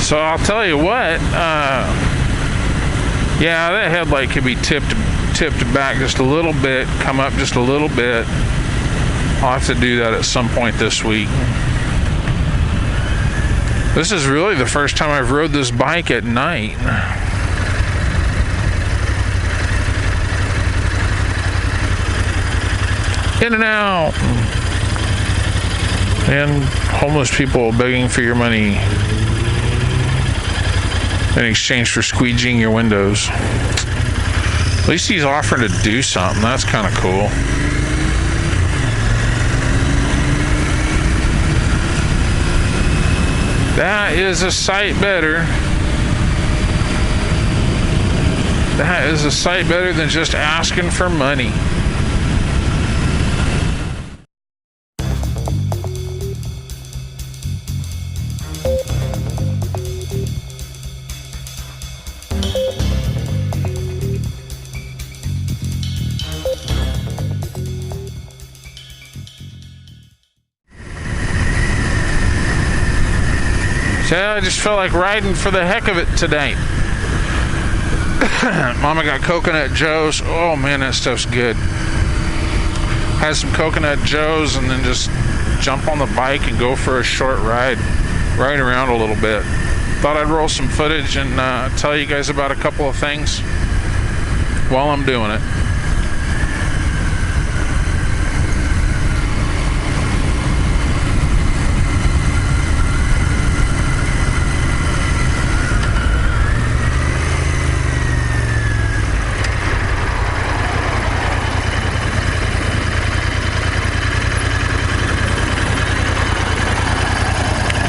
So I'll tell you what, yeah, that headlight could be tipped back just a little bit, come up just a little bit. I'll have to do that at some point this week. This is really the first time I've rode this bike at night. In and out. And homeless people begging for your money in exchange for squeegeeing your windows. At least he's offering to do something. That's kind of cool. That is a sight better. That is a sight better than just asking for money. So I just felt like riding for the heck of it today. Mama got Coconut Joe's. Oh man, that stuff's good. Had some Coconut Joe's and then just jump on the bike and go for a short ride around a little bit. Thought I'd roll some footage and tell you guys about a couple of things while I'm doing it.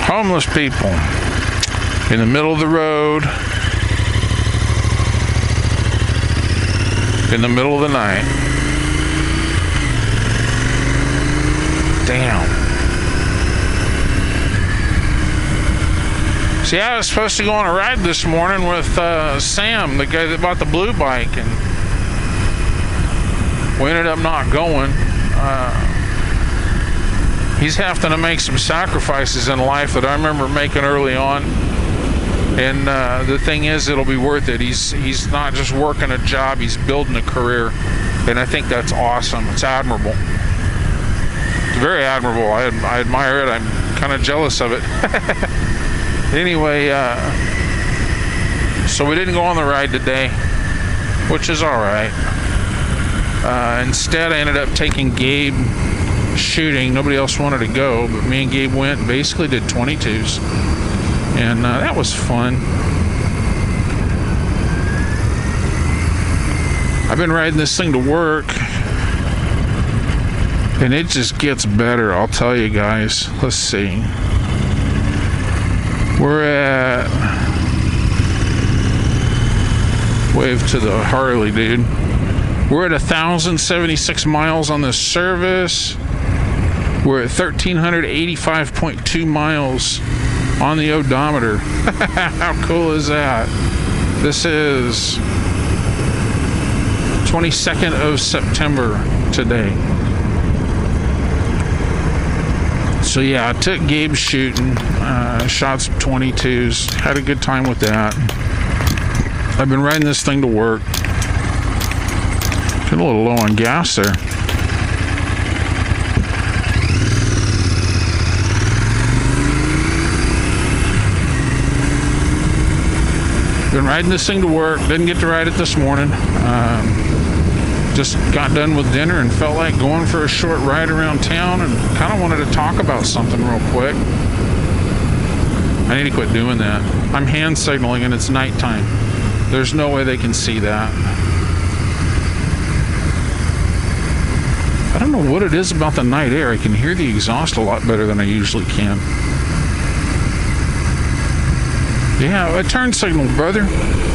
Homeless people in the middle of the road, in the middle of the night. Damn. See, I was supposed to go on a ride this morning with Sam, the guy that bought the blue bike, and we ended up not going. He's having to make some sacrifices in life that I remember making early on. And the thing is, it'll be worth it. He's not just working a job, he's building a career. And I think that's awesome. It's admirable. It's very admirable. I admire it. I'm kind of jealous of it. Anyway, so we didn't go on the ride today, which is all right. Instead, I ended up taking Gabe shooting. Nobody else wanted to go, but me and Gabe went and basically did 22s, and that was fun. I've been riding this thing to work and it just gets better, I'll tell you guys. Let's see, we're at, wave to the Harley dude, we're at 1,076 miles on this service. We're at 1,385.2 miles on the odometer. How cool is that? This is 22nd of September today. So yeah, I took Gabe shooting, shot some 22s, had a good time with that. I've been riding this thing to work. Getting a little low on gas there. Been riding this thing to work. Didn't get to ride it this morning. Just got done with dinner and felt like going for a short ride around town and kind of wanted to talk about something real quick. I need to quit doing that. I'm hand signaling and it's nighttime. There's no way they can see that. I don't know what it is about the night air. I can hear the exhaust a lot better than I usually can. Yeah, a turn signal, brother.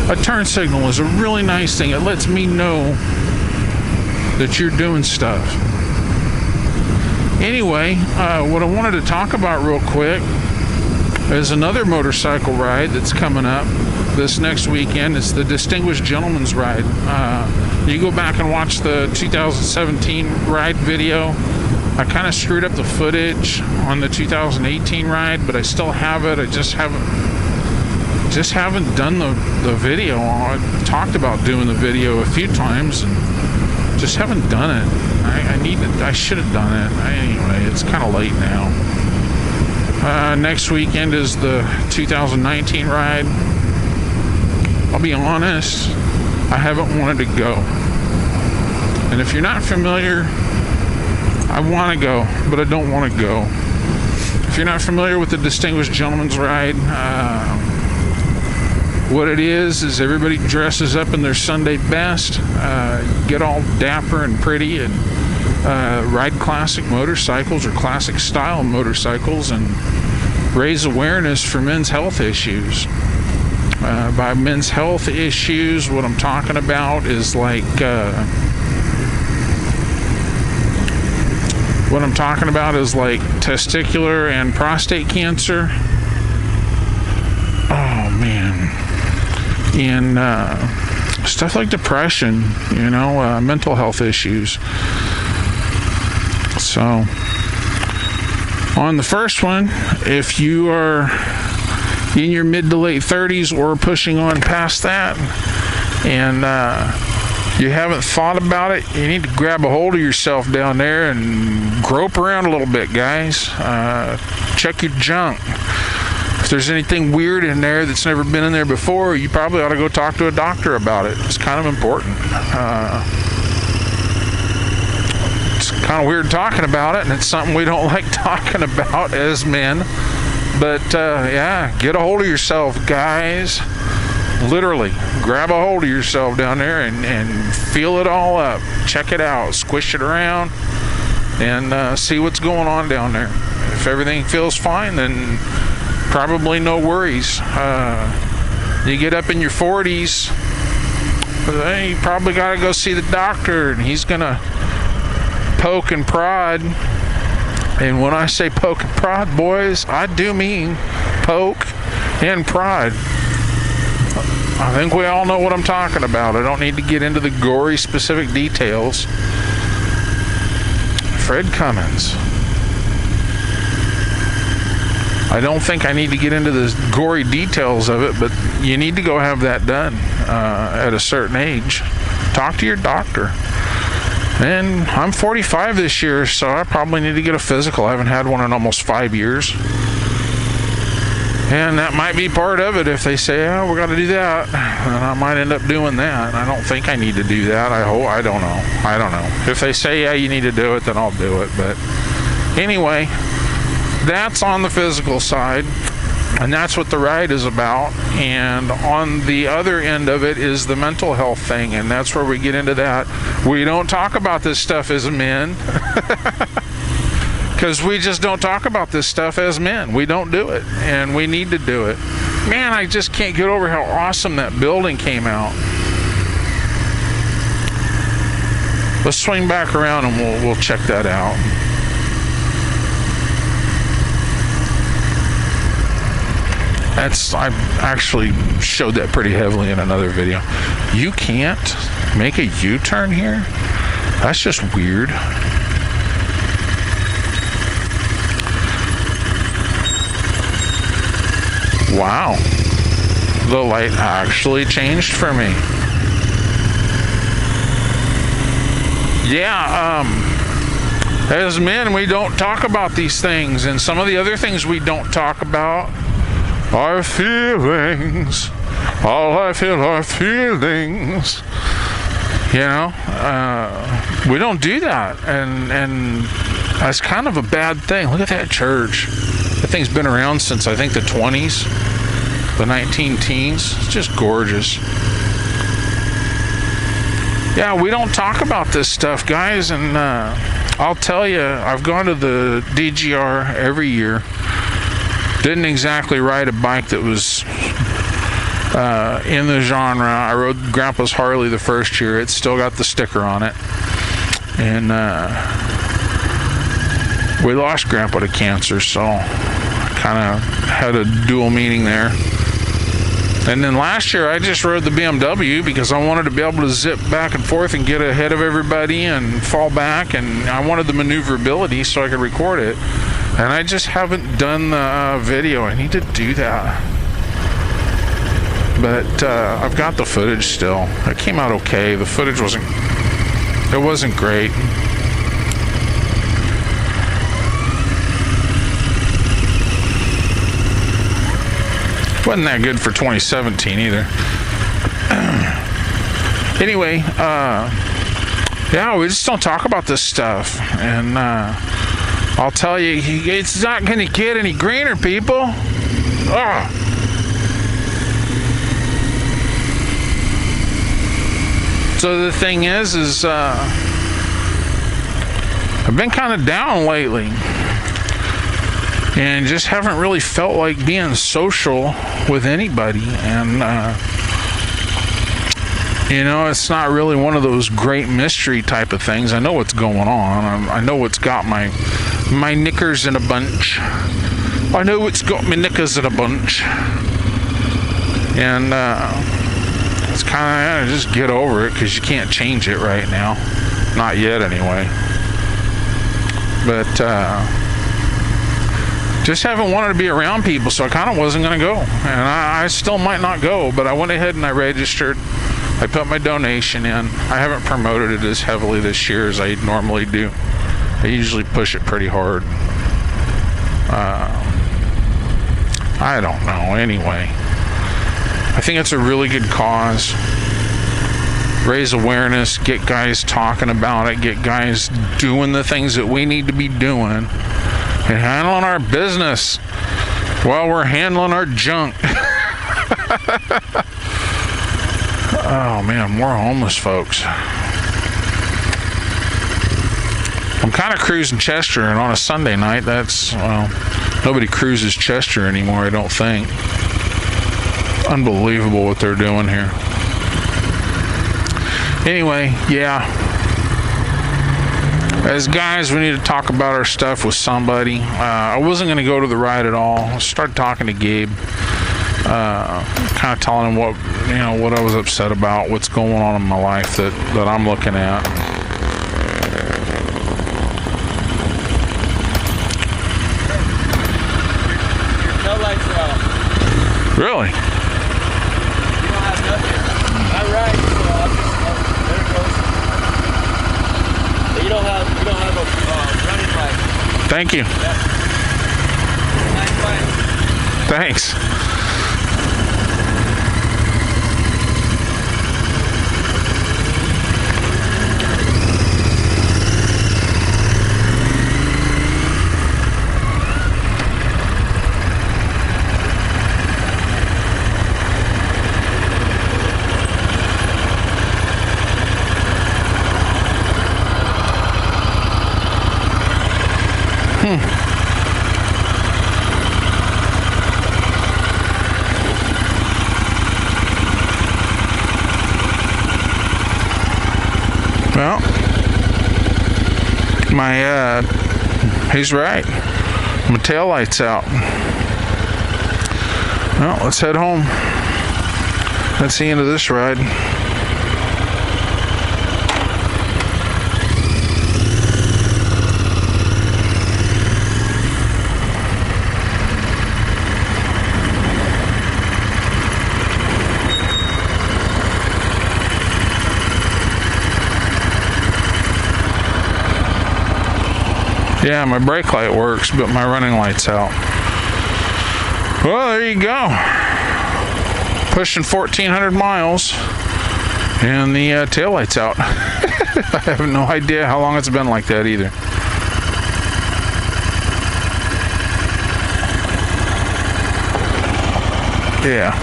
A turn signal is a really nice thing. It lets me know that you're doing stuff. Anyway, what I wanted to talk about real quick is another motorcycle ride that's coming up this next weekend. It's the Distinguished Gentleman's Ride. You go back and watch the 2017 ride video. I kind of screwed up the footage on the 2018 ride, but I still have it. I just haven't just haven't done the video. I talked about doing the video a few times and just haven't done it. I should have done it. Anyway, it's kind of late now. Next weekend is the 2019 ride. I'll be honest, I haven't wanted to go. And if you're not familiar, I want to go, but I don't want to go. If you're not familiar with the Distinguished Gentleman's Ride, what it is everybody dresses up in their Sunday best, get all dapper and pretty, and ride classic motorcycles or classic style motorcycles and raise awareness for men's health issues. By men's health issues, what I'm talking about is like testicular and prostate cancer. Oh man. And stuff like depression, mental health issues. So on the first one, if you are in your mid to late 30s or pushing on past that, and you haven't thought about it, you need to grab a hold of yourself down there and grope around a little bit, guys. Check your junk. If there's anything weird in there that's never been in there before, you probably ought to go talk to a doctor about it. It's kind of important. It's kind of weird talking about it, and it's something we don't like talking about as men. But yeah, get a hold of yourself, guys. Literally, grab a hold of yourself down there and feel it all up. Check it out, squish it around, and see what's going on down there. If everything feels fine, then probably no worries. You get up in your 40s, you probably got to go see the doctor, and he's going to poke and prod. And when I say poke and prod, boys, I do mean poke and prod. I think we all know what I'm talking about. I don't need to get into the gory specific details. Fred Cummins. I don't think I need to get into the gory details of it, but you need to go have that done at a certain age. Talk to your doctor. And I'm 45 this year, so I probably need to get a physical. I haven't had one in almost 5 years. And that might be part of it. If they say, oh, we're going to do that, then I might end up doing that. I don't think I need to do that. I don't know. If they say, yeah, you need to do it, then I'll do it. But anyway, that's on the physical side, and that's what the ride is about. And on the other end of it is the mental health thing, and that's where we get into that. We don't talk about this stuff as men. Because we just don't talk about this stuff as men. We don't do it, and we need to do it. Man, I just can't get over how awesome that building came out. Let's swing back around and we'll check that out. I actually showed that pretty heavily in another video. You can't make a U-turn here? That's just weird. Wow, the light actually changed for me. Yeah, as men, we don't talk about these things, and some of the other things we don't talk about are feelings. All I feel are feelings. We don't do that, and that's kind of a bad thing. Look at that church. That thing's been around since, I think, the 20s, the 19-teens. It's just gorgeous. Yeah, we don't talk about this stuff, guys, and I'll tell you, I've gone to the DGR every year. Didn't exactly ride a bike that was in the genre. I rode Grandpa's Harley the first year. It's still got the sticker on it. And we lost Grandpa to cancer, so kind of had a dual meaning there. And then last year I just rode the BMW because I wanted to be able to zip back and forth and get ahead of everybody and fall back, and I wanted the maneuverability so I could record it. And I just haven't done the video. I need to do that. But I've got the footage still. It came out okay. The footage wasn't great. Wasn't that good for 2017 either. Anyway, yeah, we just don't talk about this stuff. And I'll tell you, it's not going to get any greener, people. Ugh. So the thing is I've been kind of down lately. And just haven't really felt like being social with anybody. And, you know, it's not really one of those great mystery type of things. I know what's going on. I know what's got my knickers in a bunch. I know what's got my knickers in a bunch. And it's kind of just get over it, because you can't change it right now. Not yet, anyway. But just haven't wanted to be around people, so I kind of wasn't going to go. And I still might not go, but I went ahead and I registered. I put my donation in. I haven't promoted it as heavily this year as I normally do. I usually push it pretty hard. I don't know. Anyway, I think it's a really good cause. Raise awareness, get guys talking about it, get guys doing the things that we need to be doing, and handling our business while we're handling our junk. Oh man, more homeless folks. I'm kind of cruising Chester, and on a Sunday night, that's, well, nobody cruises Chester anymore, I don't think. Unbelievable what they're doing here. Anyway, yeah. As guys, we need to talk about our stuff with somebody. I wasn't going to go to the ride at all. I started talking to Gabe. Kind of telling him what I was upset about, what's going on in my life that I'm looking at. No lights are out. Really? You don't have nothing. I ride, so I'll just, there it goes. But you don't have a running light. Thank you. Yeah. Nice bike. Thanks. Well, he's right. My tail light's out. Well, let's head home. That's the end of this ride. Yeah, my brake light works, but my running light's out. Well, there you go. Pushing 1,400 miles, and the taillight's out. I have no idea how long it's been like that either. Yeah.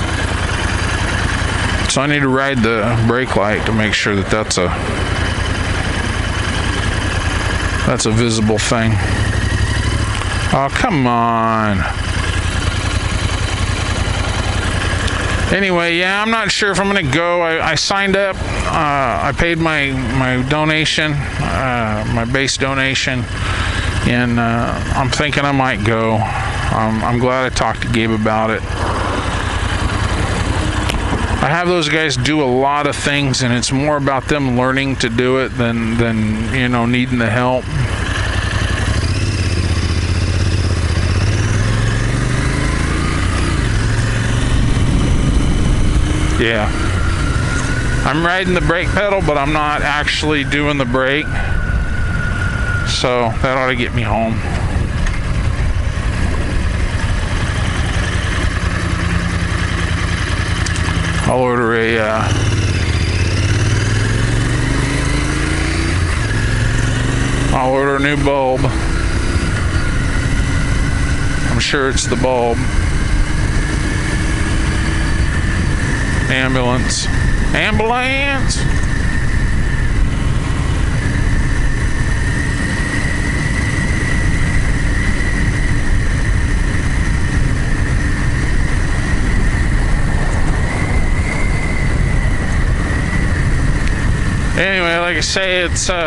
So I need to ride the brake light to make sure that that's a visible thing. Oh, come on. Anyway, yeah, I'm not sure if I'm going to go. I signed up. I paid my donation, my base donation, and I'm thinking I might go. I'm glad I talked to Gabe about it. I have those guys do a lot of things, and it's more about them learning to do it than needing the help. Yeah. I'm riding the brake pedal, but I'm not actually doing the brake. So that ought to get me home. I'll order a new bulb. I'm sure it's the bulb. Ambulance. Ambulance! Anyway, like I say, it's one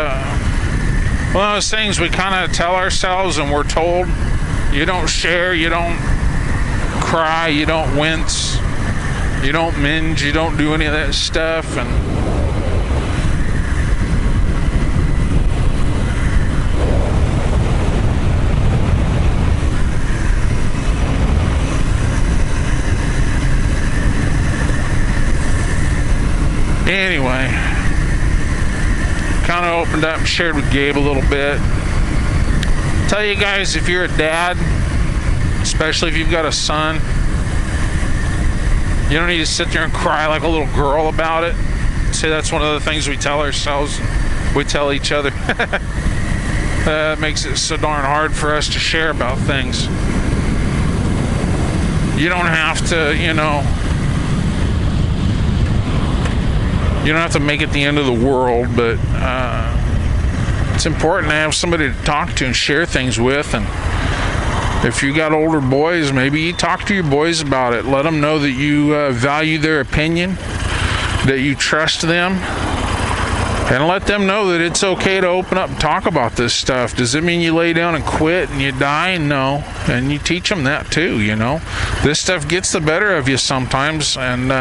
of those things we kind of tell ourselves and we're told. You don't share, you don't cry, you don't wince, you don't minge, you don't do any of that stuff. And anyway, kind of opened up and shared with Gabe a little bit. Tell you guys, if you're a dad, especially if you've got a son, you don't need to sit there and cry like a little girl about it. See, that's one of the things we tell ourselves, we tell each other. That makes it so darn hard for us to share about things. You don't have to, you don't have to make it the end of the world, but it's important to have somebody to talk to and share things with. And if you got older boys, maybe you talk to your boys about it. Let them know that you value their opinion, that you trust them, and let them know that it's okay to open up and talk about this stuff. Does it mean you lay down and quit and you die? No. And you teach them that too, This stuff gets the better of you sometimes, and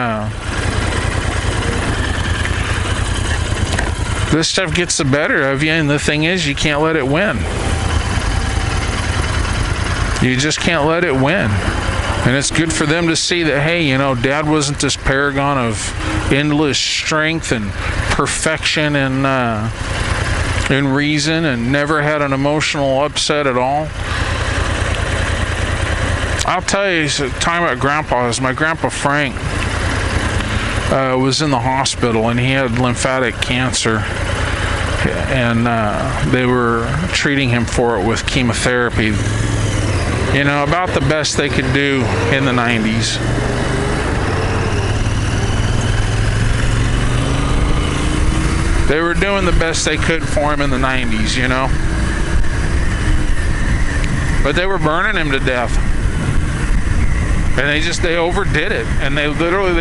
this stuff gets the better of you, and the thing is, you can't let it win. You just can't let it win. And it's good for them to see that, hey, Dad wasn't this paragon of endless strength and perfection and reason, and never had an emotional upset at all. I'll tell you, time at Grandpa's, my Grandpa Frank was in the hospital, and he had lymphatic cancer, and they were treating him for it with chemotherapy. About the best they could do in the 90s. They were doing the best they could for him in the 90s, But they were burning him to death. And they overdid it. And they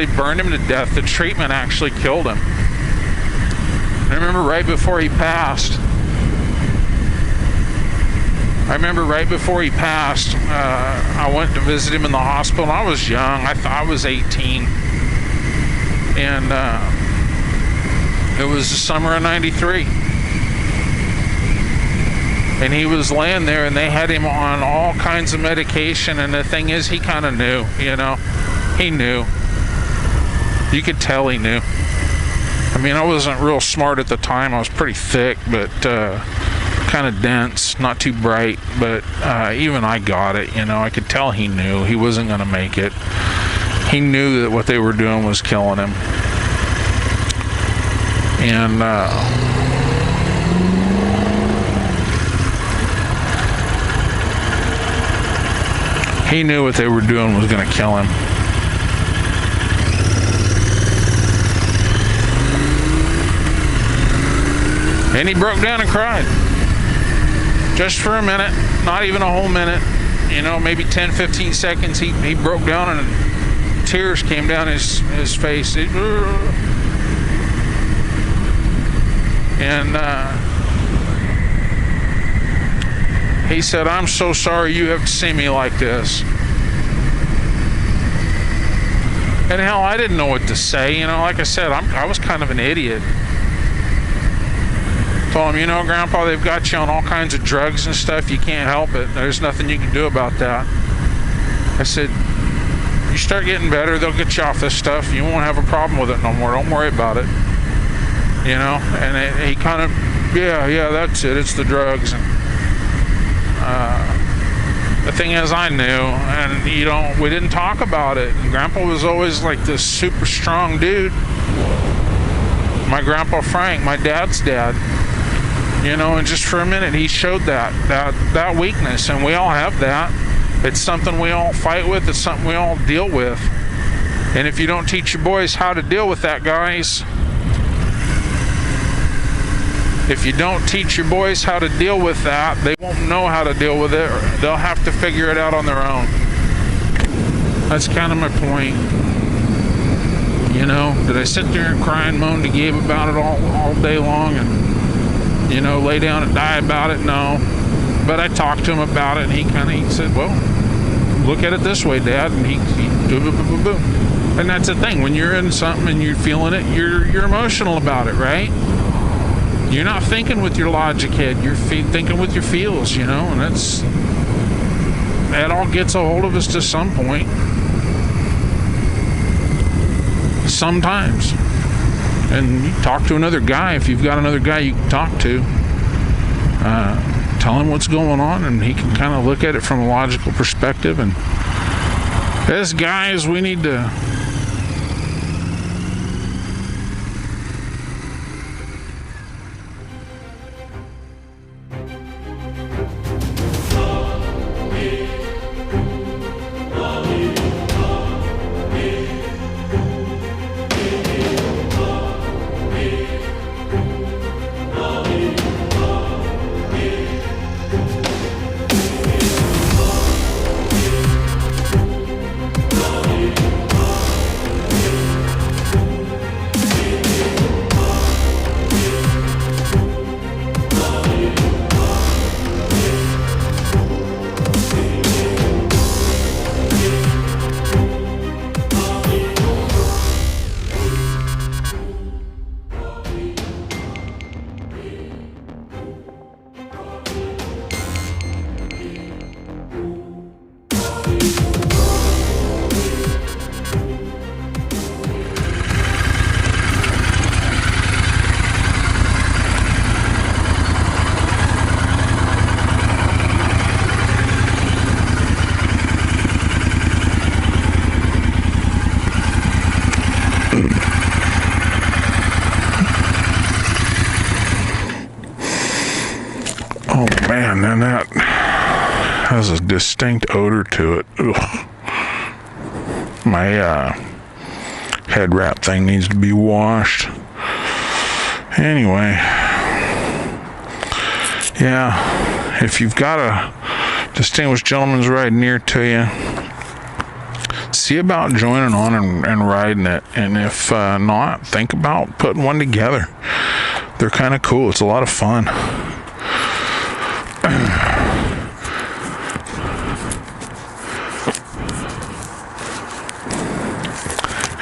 burned him to death. The treatment actually killed him. I remember right before he passed, I went to visit him in the hospital, and I was young. I was 18. And it was the summer of 93. And he was laying there, and they had him on all kinds of medication. And the thing is, he kind of knew, He knew. You could tell he knew. I mean, I wasn't real smart at the time. I was pretty thick, but kind of dense, not too bright. But even I got it, I could tell he knew he wasn't going to make it. He knew that what they were doing was killing him. And he knew what they were doing was going to kill him. And he broke down and cried. Just for a minute, not even a whole minute, maybe 10, 15 seconds, he broke down and tears came down his face. And he said, "I'm so sorry you have to see me like this." And hell, I didn't know what to say. Like I said, I was kind of an idiot. Told him, Grandpa, they've got you on all kinds of drugs and stuff. You can't help it. There's nothing you can do about that. I said, You start getting better, they'll get you off this stuff. You won't have a problem with it no more. Don't worry about it. You know, and he kind of, yeah, that's it. It's the drugs. And the thing is, I knew, and we didn't talk about it. And Grandpa was always like this super strong dude. My Grandpa Frank, my dad's dad. You know, and just for a minute, he showed that weakness, and we all have that. It's something we all fight with. It's something we all deal with. And if you don't teach your boys how to deal with that, guys, if you don't teach your boys how to deal with that, they won't know how to deal with it. They'll have to figure it out on their own. That's kind of my point. You know, did I sit there and cry and moan to Gabe about it all day long and, you know, lay down and die about it? No. But I talked to him about it, and he said, well, look at it this way, Dad. And he boom. And that's the thing. When you're in something and you're feeling it, you're emotional about it, right? You're not thinking with your logic head. You're thinking with your feels, you know. And that all gets a hold of us to some point. Sometimes. And you talk to another guy. If you've got another guy you can talk to, tell him what's going on, and he can kind of look at it from a logical perspective. And as guys, we need to man, and that has a distinct odor to it. Ugh. My head wrap thing needs to be washed. Anyway, yeah, if you've got a distinguished gentleman's ride near to you, see about joining on and riding it. And if not, think about putting one together. They're kind of cool. It's a lot of fun.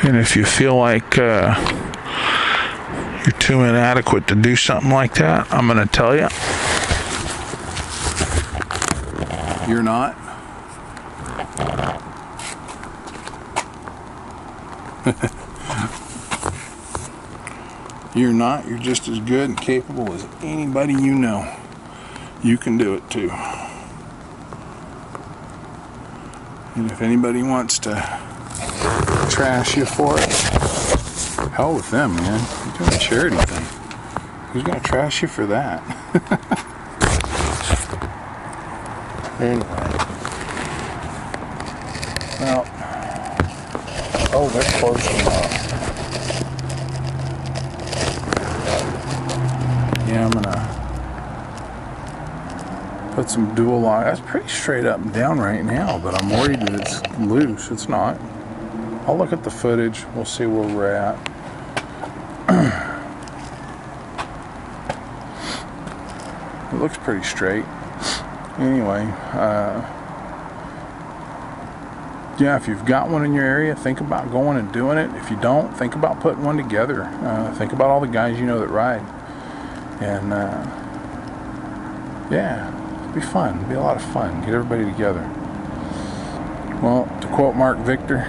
And if you feel like you're too inadequate to do something like that, I'm going to tell you, you're not. You're not. You're just as good and capable as anybody you know. You can do it too. And if anybody wants to trash you for it, hell with them, man. You're doing a charity thing. Who's gonna trash you for that? Anyway. Well, oh, they're closing up. Yeah, I'm gonna put some dual lock. That's pretty straight up and down right now, but I'm worried that it's loose. It's not. I'll look at the footage. We'll see where we're at. It looks pretty straight. Anyway, yeah, if you've got one in your area, think about going and doing it. If you don't, think about putting one together. Think about all the guys you know that ride. And, yeah, it'll be fun. It'll be a lot of fun. Get everybody together. Well, to quote Mark Victor,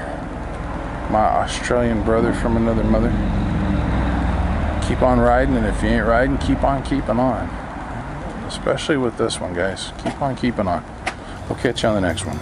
My Australian brother from another mother. Keep on riding, and if you ain't riding, keep on keeping on. Especially with this one, guys. Keep on keeping on. We'll catch you on the next one.